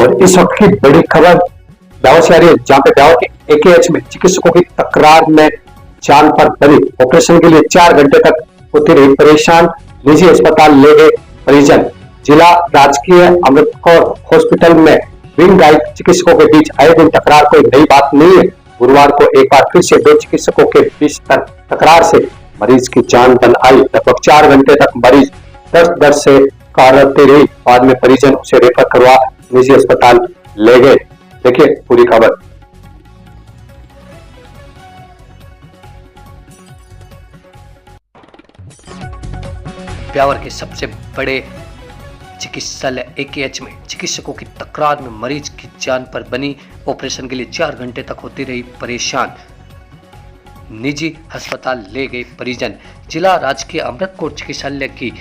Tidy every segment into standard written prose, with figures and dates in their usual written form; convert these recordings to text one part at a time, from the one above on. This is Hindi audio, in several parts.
और इस वक्त की बड़ी खबर ब्यावर से आ रही है, जहां पे ब्यावर के एकेएच में चिकित्सकों की तकरार में जान पर बनी। ऑपरेशन के लिए 4 घंटे तक होती रही परेशान, निजी अस्पताल ले गए परिजन। जिला राजकीय अमृत कौर हॉस्पिटल में विंग गाइड चिकित्सकों के बीच आए दिन तकरार कोई नई बात नहीं है। गुरुवार को एक बार फिर से 2 चिकित्सकों के बीच तकरार से मरीज की जान बन आई। लगभग 4 घंटे तक मरीज दर्द से कराते रही। बाद में परिजन उसे रेफर करवा निजी अस्पताल ले गए। देखिए पूरी खबर। ब्यावर के सबसे बड़े चिकित्सालय एकेएच में चिकित्सकों की तकरार में मरीज की जान पर बनी। ऑपरेशन के लिए 4 घंटे तक होती रही परेशान, निजी अस्पताल ले गए परिजन। जिला राजकीय अमृत कौर चिकित्सालय की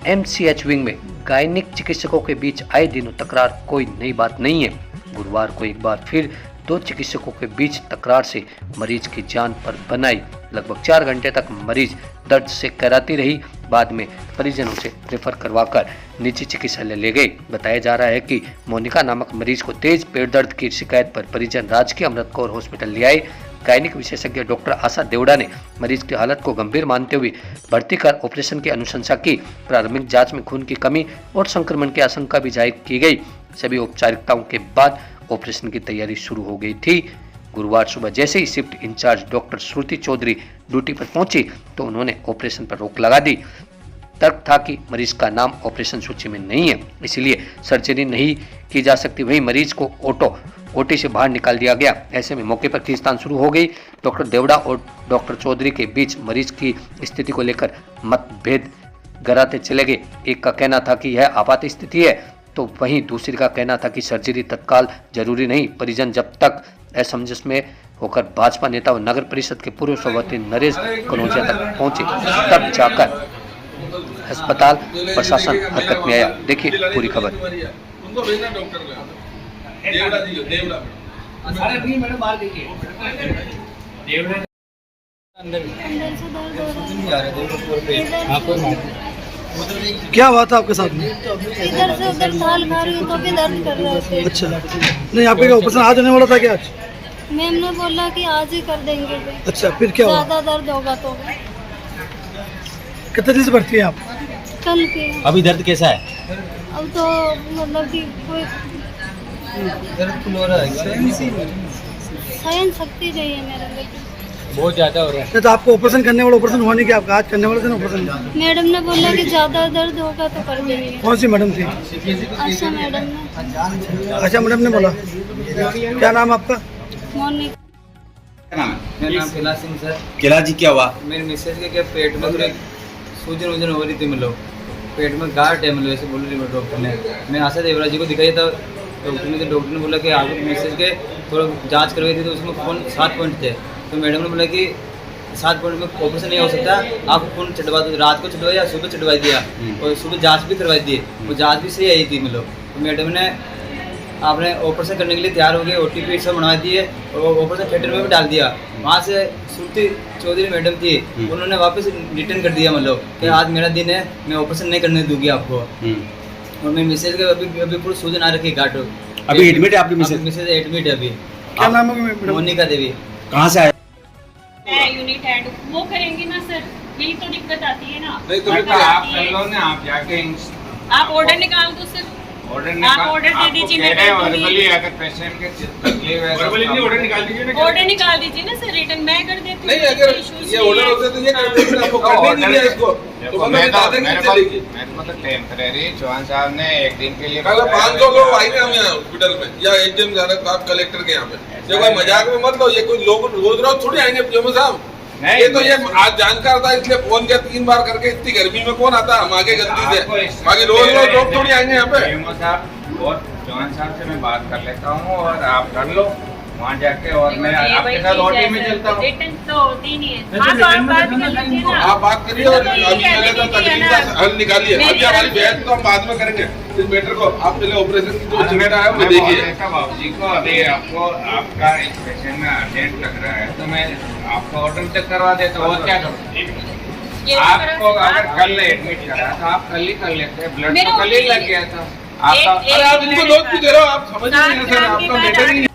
एमसीएच विंग में गायनिक चिकित्सकों के बीच आए दिनों तकरार कोई नई बात नहीं है। गुरुवार को एक बार फिर 2 चिकित्सकों के बीच तकरार से मरीज की जान पर बनाई। लगभग 4 घंटे तक मरीज दर्द से कराती रही। बाद में परिजन उसे रेफर करवाकर निजी चिकित्सालय ले गए। बताया जा रहा है कि मोनिका नामक मरीज को तेज पेट दर्द की शिकायत पर परिजन राजकीय अमृत कौर हॉस्पिटल ले आए। गायनिक विशेषज्ञ डॉक्टर आशा देवड़ा ने मरीज की हालत को गंभीर मानते हुए भर्ती कर ऑपरेशन की अनुशंसा की। प्रारंभिक जांच में खून की कमी और संक्रमण की आशंका भी जाहिर की गई। सभी औपचारिकताओं के बाद ऑपरेशन की तैयारी शुरू हो गई थी। गुरुवार सुबह जैसे ही shift in charge doctor Shruti Chaudhary duty पर पहुंची तो उन्होंने ऑपरेशन पर रोक लगा दी। तर्क था कि मरीज का नाम ऑपरेशन सूची में नहीं है, इसलिए सर्जरी नहीं की जा सकती। वहीं मरीज को ओटी से बाहर निकाल दिया गया। ऐसे में मौके पर खींचतान शुरू हो गई। डॉक्टर देवड़ा और डॉक्टर चौधरी के बीच मरीज की स्थिति को लेकर मतभेद गहराते चले गए। एक का कहना था कि यह आपात स्थिति है, तो वहीं दूसरी का कहना था कि सर्जरी तत्काल जरूरी नहीं। परिजन जब तक असमंजस में होकर भाजपा नेता व नगर परिषद के पूर्व सभापति नरेश कनौजिया तक पहुंचे, तब जाकर अस्पताल प्रशासन हरकत में आया। देखिए पूरी खबर। क्या हुआ था आपके साथ में? इधर से उधर थाल खा रही हूँ तो भी दर्द कर रहे थे। अच्छा, नहीं आपके क्या ऑपरेशन आज होने वाला था क्या आज? मैम ने बोला कि आज ही कर देंगे। अच्छा, फिर क्या हुआ? ज्यादा दर्द होगा तो। कितने दिन से भर्ती है आप? कल की। अभी दर्द कैसा है? अब तो मतलब कि कोई दर्द हो रहा है, सहन शक्ति चाहिए मेरे लिए। बहुत ज्यादा हो रहा है। तो आपको ऑपरेशन करने वाला ऑपरेशन हुआ नहीं क्या आपका? आज करने वाले थे ना ऑपरेशन? मैडम ने बोला कि ज्यादा दर्द होगा तो कर देंगे। कौन सी मैडम थी? आशा मैडम ने। आशा मैडम ने बोला। क्या नाम आपका? मोनिका। क्या नाम है? मेरा नाम कैलाश सिंह सर। कैलाश जी, क्या हुआ? मेरे मिसेज के क्या पेट में थोड़ी सूजन वूजन हो रही थी, मतलब पेट में गांठ है, मतलब ऐसे बोल रही है डॉक्टर ने। मैं आशा देवरा जी को दिखाई था डॉक्टर ने बोला कि आपके मिसेज के थोड़ा जांच करवाई थी तो उसमें खून 7 पॉइंट थे। तो मैडम ने बोला कि 7 पॉइंट में ऑपरेशन नहीं हो सकता, आप खून चढ़वा दो। रात को चढ़वाया, सुबह चढ़वा दिया और सुबह जांच भी करवाई दी। वो जांच भी सही आई थी, मतलब तो मैडम ने आपने ऑपरेशन करने के लिए तैयार हो गए। OTP सब बनवा दिए और ऑपरेशन थिएटर में भी डाल दिया। वहाँ से श्रुति चौधरी मैडम थी, उन्होंने वापस रिटर्न कर दिया, मतलब कि आज मेरा दिन है, मैं ऑपरेशन नहीं करने दूंगी आपको। और मेरी मिसेज के अभी पूरी सूजन आ रखी, गांठ। अभी एडमिट है आपकी मिसेज? मिसेज एडमिट है अभी। क्या नाम है मैडम? मोनिका देवी। कहाँ से आए? यूनिट हेड वो करेंगे ना सर, यही तो दिक्कत आती है ना। नहीं तो आप कर लो ना, आप जाके आप ऑर्डर निकाल दो सर। आप ऑर्डर दे दीजिए। मैं अगर पेशेंट के तकलीफ है ऑर्डर निकाल दीजिए ना। ऑर्डर निकाल दीजिए ना सर, रिटर्न मैं कर देती हूँ। नहीं, अगर ये ऑर्डर होता तो ये कर देते, आपको करने नहीं दिया इसको तो मैं बता देंगे चलेगी। मेरे को तो टेम्परेरी चौहान साहब ने 1 दिन के लिए 500 लोग आए थे हम यहाँ हॉस्पिटल में, या एचएम साहब कलेक्टर के यहाँ पे। ये कोई मजाक में मत लो, ये कोई लोग रोज रोज थोड़ी आएंगे पीएम साहब। ये तो ये आज जानकार था इसलिए फोन किया 3 बार करके। इतनी गर्मी में कौन आता हम आगे गलती से, बाकी रोज रोज लोग थोड़ी आएंगे यहाँ पे। और चौहान साहब से मैं बात कर लेता हूँ और आप कर लो वहाँ जाके, और मैं आपके साथ OT में चलता हूँ। रिटर्न तो होती नहीं है। हाँ, तो आप बात कर लीजिए ना। आप बात करिए और अभी पहले तो तकलीफ का हल निकालिए। अभी हमारी बहस तो हम बाद में करेंगे इस मैटर को। आप पहले ऑपरेशन की जो चिमेटा है वो देखिए। बाबू जी को अभी आपको आपका एक पेशेंट में अर्जेंट लग रहा है तो मैं आपको ऑर्डर चेक करवा देता हूँ। और क्या करूँ? आपको अगर कल एडमिट करा तो आप कल ही कर लेते, ब्लड तो कल ही लग गया था। आपका अरे आप इनको दोष भी दे रहे हो, आप समझ नहीं रहे सर, आपका मैटर ही नहीं।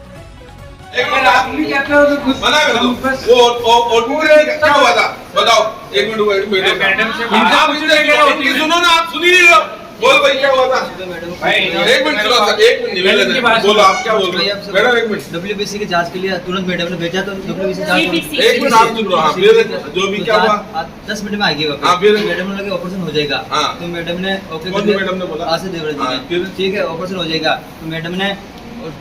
एक मिनट, आप नहीं कहते हो तो कुछ मना कर दो। वो क्या हुआ था बताओ, एक मिनट रुको, एक मिनट। आप इनसे सुनो ना, आप सुन ही नहीं रहे हो। बोल भाई क्या हुआ था? एक मिनट सुनो सर, एक मिनट निवेदन है, बोलो आप क्या बोल रहे हो? मैडम एक मिनट, WBC की जांच के लिए तुरंत मैडम ने भेजा, तो WBC जांच एक मिनट आप सुन लो। हाँ फिर जो भी क्या हुआ 10 मिनट में आएगी। हाँ, फिर मैडम ने लगे ऑपरेशन हो जाएगा। हाँ। तो मैडम ने ओके कौन सी मैडम ने बोला? आशा देवरा हाँ, जी फिर? ने, ठीक है ऑपरेशन हो जाएगा। तो मैडम ने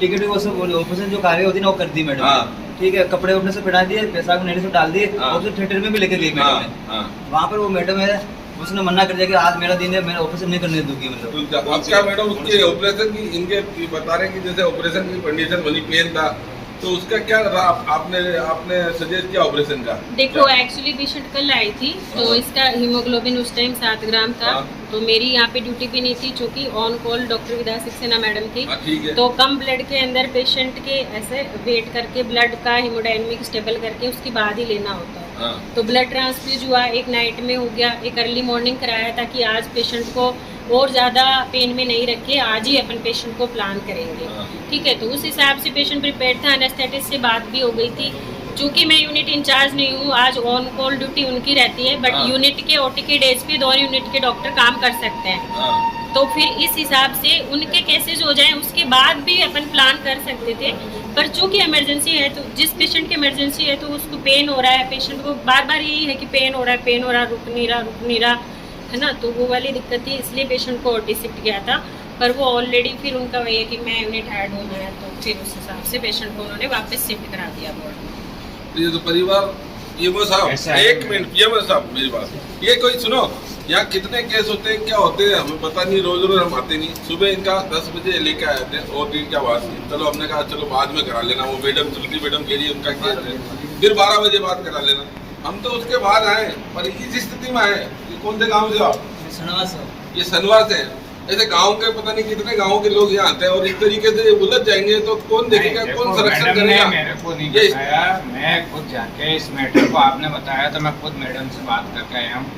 टिकट वो सब ऑपरेशन जो कार्य होती है ना वो कर दी मैडम हाँ। ने, ठीक है। कपड़े अपने से पहना दिए, पैसा को नेड़े से डाल दिए, हाँ। और थिएटर में भी लेके गई मैडम ने। हाँ। वहाँ पर वो मैडम है, उसने मना कर दिया कि आज मेरा दिन है, मैं ऑपरेशन नहीं करने दूंगी। मतलब अब क्या मैडम उसके ऑपरेशन की इनके बता रहे हैं कि जैसे ऑपरेशन की कंडीशन बनी, पेन था, तो उसका क्या रहा? आपने सजेस्ट किया ऑपरेशन का? देखो एक्चुअली पेशेंट कल आई थी, तो इसका हीमोग्लोबिन उस टाइम 7 ग्राम था। हाँ। तो मेरी यहाँ पे ड्यूटी भी नहीं थी, चूंकि ऑन कॉल डॉक्टर विदा सक्सेना मैडम थी। ठीक है। तो कम ब्लड के अंदर पेशेंट के ऐसे वेट करके ब्लड का हीमोडायनेमिक स्टेबल करके उसके बाद ही लेना होता है। हाँ। तो ब्लड ट्रांसफ्यूज हुआ, एक नाइट में हो गया, एक अर्ली मॉर्निंग कराया था कि आज पेशेंट को और ज़्यादा पेन में नहीं रखे, आज ही अपन पेशेंट को प्लान करेंगे। हाँ। ठीक है, तो उस हिसाब से पेशेंट प्रिपेयर था। एनेस्थेटिस्ट से बात भी हो गई थी। चूंकि मैं यूनिट इंचार्ज नहीं हूँ, आज ऑन कॉल ड्यूटी उनकी रहती है, बट हाँ। यूनिट के ओटी के डेज पे दोनों यूनिट के डॉक्टर काम कर सकते हैं। हाँ। तो फिर इस हिसाब से उनके केसेस हो जाएं, उसके बाद भी अपन प्लान कर सकते थे। पर चूंकि इमरजेंसी है, तो जिस पेशेंट की इमरजेंसी है तो उसको पेन हो रहा है, पेशेंट को बार बार यही है कि पेन हो रहा है, पेन हो रहा है, रुक नहीं रहा है ना, तो वो वाली दिक्कत थी, इसलिए पेशेंट को ओटी शिफ्ट किया था। पर वो ऑलरेडी फिर उनका वही है कि मैं यूनिट हेड हूँ मैं, तो फिर उस हिसाब से पेशेंट को उन्होंने वापस शिफ्ट करा दिया वार्ड में। ये तो परिवार, ये वो साहब एक मिनट, ये वो साहब मेरी बात, ये कोई सुनो, यहाँ कितने केस होते हैं, क्या होते हैं हमें पता नहीं, रोज रोज हम आते नहीं। सुबह इनका 10 बजे लेके आए थे और दिन क्या बात थी, चलो हमने कहा चलो बाद में करा लेना, वो मैडम तुलसी मैडम के लिए उनका केस है, फिर 12 बजे बाद करा लेना। हम तो उसके बाद आए, पर इस स्थिति में आए। ये कौन से गाँव से आप? ये सनवार से हैं। ऐसे गांव के पता नहीं कितने गांव के लोग यहाँ आते हैं, और इस तरीके से उलझ जाएंगे तो कौन देखेगा, कौन संरक्षण करेगा? मेरे को नहीं बताया, मैं खुद जाके इस मैटर को आपने बताया तो मैं खुद मैडम से बात करके आया हूँ।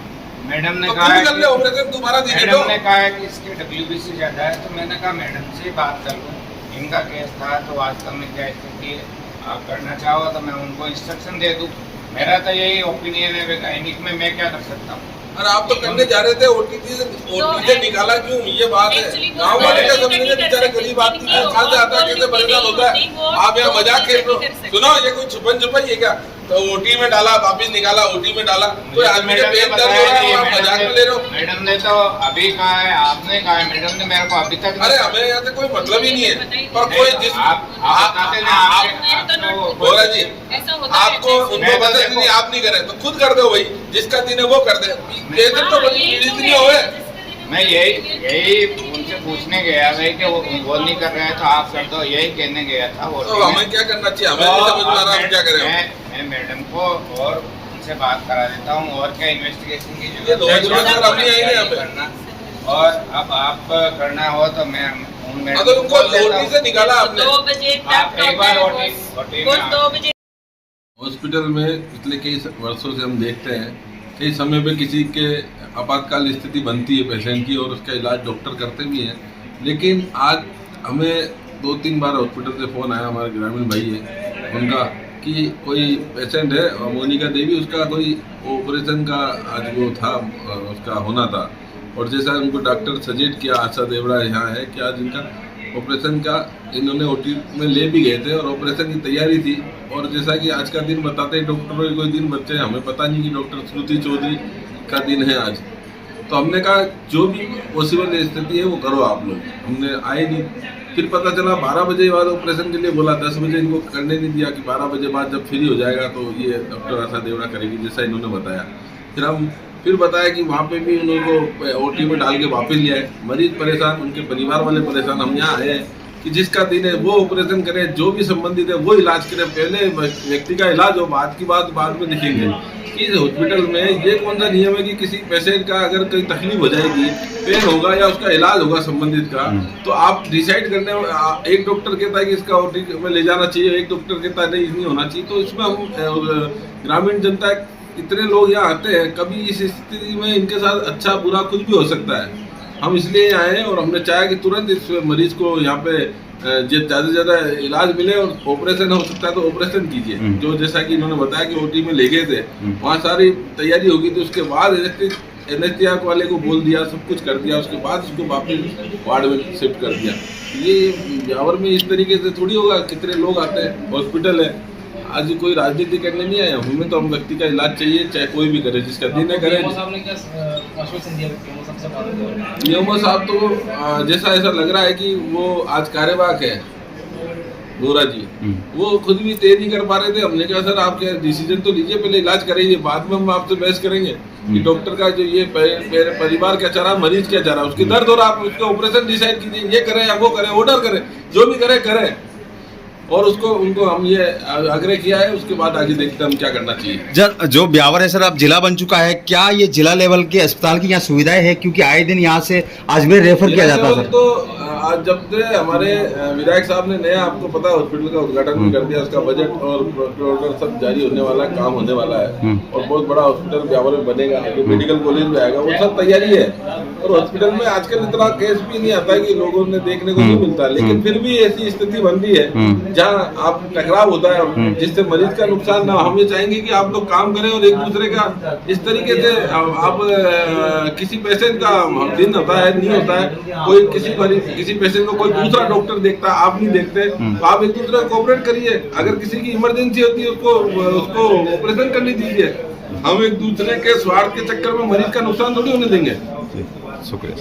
मैडम ने कहा ऑपरेशन तुम्हारा मैडम ने कहा है कि इसके WBC ज्यादा है, तो मैंने कहा मैडम से बात कर लूँ, इनका केस था तो वास्तव में क्या स्थिति है, आप करना चाहो तो मैं उनको इंस्ट्रक्शन दे दूँ। मेरा तो यही ओपिनियन है, गायनिक में मैं क्या कर सकता हूँ। और आप तो करने जा रहे थे, ओटीटी से निकाला क्यों, ये बात है। गाँव वाले क्या समझेंगे, बेचारे गरीब आदमी कहाँ से आता है, कैसे परेशान होता है। आप यहाँ मजाक खेल रहे हो। सुनो, ये कोई छुपन छुपाई है क्या? तो ओटी में डाला, वापिस निकाला, ओटी में डाला, कोई आदमी का पेट दर्द हो रहा है, आप मजाक में ले रहे हो। मैडम ने तो अभी कहा है, आपने कहा है, मैडम ने मेरे को अभी तक। अरे हमें यहाँ से कोई मतलब ही नहीं है, पर कोई जिस बोला जी आपको उनको पसंद नहीं, आप नहीं करें तो खुद कर दो भाई, जिसका दिन है वो कर दे, तो नहीं हो। मैं यही उनसे पूछने गया था कि वो नहीं कर रहे हैं तो आप कर दो, यही कहने गया था। वो तो हमें क्या करना चाहिए, हमें नहीं समझ में आ रहा हम क्या करें। मैं मैडम को और उनसे बात करा देता हूँ, और क्या इन्वेस्टिगेशन की जरूरत करना, और अब आप करना हो तो मैं अगर उनको ओटी से निकाला आपने, 2 बजे आप एक बार ओटी में 2 बजे हॉस्पिटल में पिछले कई वर्षों से हम देखते हैं, कई समय पे किसी के आपातकाल स्थिति बनती है पेशेंट की, और उसका इलाज डॉक्टर करते भी हैं। लेकिन आज हमें 2-3 बार हॉस्पिटल से फ़ोन आया, हमारे ग्रामीण भाई है उनका, कि कोई पेशेंट है मोनिका देवी, उसका कोई ऑपरेशन का आज वो था, उसका होना था, और जैसा उनको डॉक्टर सजेस्ट किया, आशा देवड़ा यहाँ है कि आज इनका ऑपरेशन का इन्होंने ओटी में ले भी गए थे और ऑपरेशन की तैयारी थी। और जैसा कि आज का दिन बताते हैं डॉक्टरों के कोई दिन बच्चे, हमें पता नहीं कि डॉक्टर श्रुति चौधरी का दिन है आज। तो हमने कहा जो भी पॉसिबल स्थिति है वो करो आप लोग। हमने आए नहीं, फिर पता चला 12 बजे बाद ऑपरेशन के लिए बोला, 10 बजे इनको करने नहीं दिया कि 12 बजे बाद जब फ्री हो जाएगा तो ये डॉक्टर आशा देवड़ा करेगी, जैसा इन्होंने बताया। फिर बताया कि वहाँ पे भी उनको ओटी में डाल के वापस ले आए। मरीज परेशान, उनके परिवार वाले परेशान। हम यहाँ आए हैं कि जिसका दिन है वो ऑपरेशन करे, जो भी संबंधित है वो इलाज करे, पहले व्यक्ति का इलाज हो, बाद की बात बाद में देखेंगे। कि हॉस्पिटल में ये कौन सा नियम है कि किसी पेशेंट का अगर कोई तकलीफ हो जाएगी, पेन होगा या उसका इलाज होगा संबंधित का, तो आप डिसाइड करने, एक डॉक्टर कहता है कि इसका ओटी में ले जाना चाहिए, एक डॉक्टर कहता है नहीं नहीं होना चाहिए। तो इसमें हम ग्रामीण जनता, इतने लोग यहाँ आते हैं, कभी इस स्थिति में इनके साथ अच्छा बुरा कुछ भी हो सकता है। हम इसलिए आए हैं और हमने चाहा कि तुरंत इस मरीज को यहाँ पे ज़्यादा से ज़्यादा इलाज मिले और ऑपरेशन हो सकता है तो ऑपरेशन कीजिए। जो जैसा कि इन्होंने बताया कि ओटी में ले गए थे, वहाँ सारी तैयारी होगी थी, उसके बाद एनेस्थीसिया वाले को बोल दिया, सब कुछ कर दिया, उसके बाद उसको वापस वार्ड में शिफ्ट कर दिया। ये ब्यावर में इस तरीके से थोड़ी होगा, कितने लोग आते हैं, हॉस्पिटल है। आज कोई राजनीति करने नहीं आया, हमें तो हम व्यक्ति का इलाज चाहिए, चाहे कोई भी करे, जिसका दिन है करे। नियमो साहब तो जैसा ऐसा लग रहा है कि वो आज कार्यवाहक है बोरा जी, वो खुद भी तय नहीं कर पा रहे थे। हमने कहा सर आप क्या डिसीजन तो लीजिए, पहले इलाज करेंगे, बाद में हम आपसे बहस करेंगे कि डॉक्टर का जो ये परिवार क्या चाह रहा, मरीज क्या चाह रहा, उसकी दर्द हो रहा, आप उसका ऑपरेशन डिसाइड कीजिए, ये करें या वो करें, ऑर्डर करें, जो भी करें। और उनको हम ये आग्रह किया है, उसके बाद आगे देखते हैं हम क्या करना चाहिए। जो ब्यावर है सर अब जिला बन चुका है, क्या ये जिला लेवल के अस्पताल की यहाँ सुविधाएं है? क्योंकि आए दिन यहाँ से अजमेर रेफर किया जाता है। तो आज जब से हमारे विधायक साहब ने नया, आपको पता है, हॉस्पिटल का उद्घाटन भी कर दिया, उसका बजट और ऑर्डर सब जारी होने वाला है, काम होने वाला है और बहुत बड़ा हॉस्पिटल ब्यावर में बनेगा, मेडिकल कॉलेज में आएगा, वो सब तैयारी है। और हॉस्पिटल में आजकल इतना केस भी नहीं आता है कि लोगों ने देखने को नहीं मिलता, लेकिन फिर भी ऐसी स्थिति बनती है जहाँ आप टकराव होता है, जिससे मरीज का नुकसान ना। हम ये चाहेंगे कि आप लोग काम करें और एक दूसरे का इस तरीके से आप किसी पेशेंट का दिन होता है, नहीं होता है, कोई किसी पेशेंट को कोई दूसरा डॉक्टर देखता है, आप नहीं देखते, तो आप एक दूसरे को कोऑपरेट करिए। अगर किसी की इमरजेंसी होती है उसको ऑपरेशन करने दीजिए। हम एक दूसरे के स्वार्थ के चक्कर में मरीज का नुकसान थोड़ी होने देंगे। शुक्रिया।